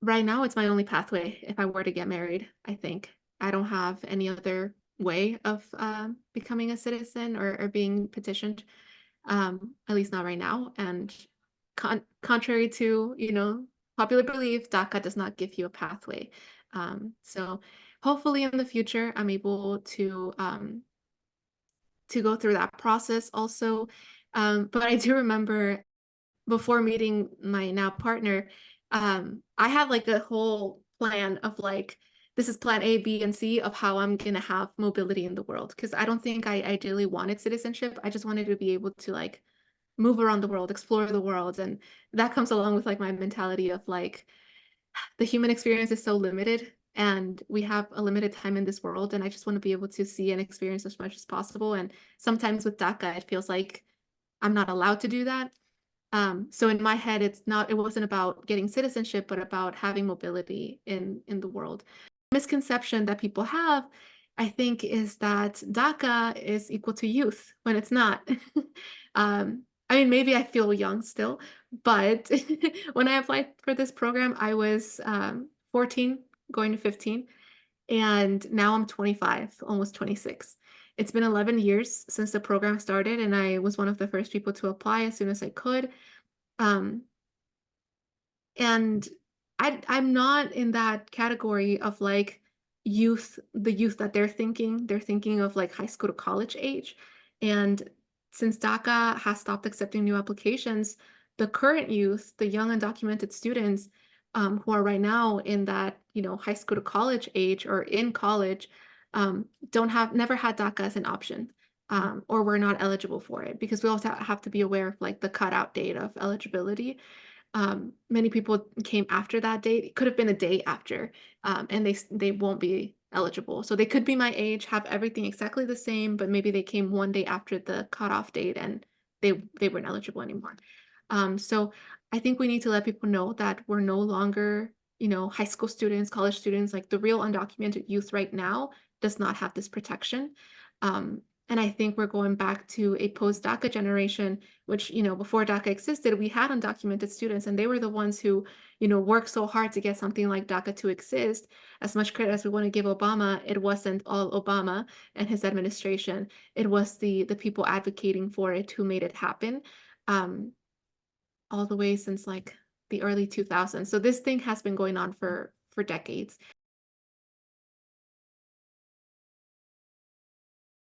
Right now, it's my only pathway if I were to get married, I think. I don't have any other way of becoming a citizen or being petitioned, at least not right now. And contrary to, popular belief, DACA does not give you a pathway. So hopefully in the future, I'm able to go through that process also. But I do remember before meeting my now partner, I had like a whole plan of like, this is plan A, B, and C of how I'm gonna have mobility in the world. Because I don't think I ideally wanted citizenship. I just wanted to be able to like move around the world, explore the world. And that comes along with like my mentality of like the human experience is so limited and we have a limited time in this world. And I just want to be able to see and experience as much as possible. And sometimes with DACA, it feels like I'm not allowed to do that. So in my head, it wasn't about getting citizenship, but about having mobility in the world. Misconception that people have, I think, is that DACA is equal to youth when it's not. I mean, maybe I feel young still, but when I applied for this program, I was 14, going to 15, and now I'm 25, almost 26. It's been 11 years since the program started, and I was one of the first people to apply as soon as I could. Um, and I'm not in that category of like the youth that they're thinking. They're thinking of like high school to college age. And since DACA has stopped accepting new applications, the current youth, the young undocumented students, who are right now in that, high school to college age or in college, don't have never had DACA as an option. Or we're not eligible for it because we also have to be aware of like the cutout date of eligibility. Many people came after that date. It could have been a day after, and they won't be eligible. So they could be my age, have everything exactly the same, but maybe they came one day after the cutoff date and they weren't eligible anymore. So I think we need to let people know that we're no longer, high school students, college students, like the real undocumented youth right now does not have this protection. And I think we're going back to a post-DACA generation which, before DACA existed, we had undocumented students, and they were the ones who, worked so hard to get something like DACA to exist. As much credit as we want to give Obama, it wasn't all Obama and his administration. It was the people advocating for it who made it happen, um, all the way since like the early 2000s. So this thing has been going on for decades.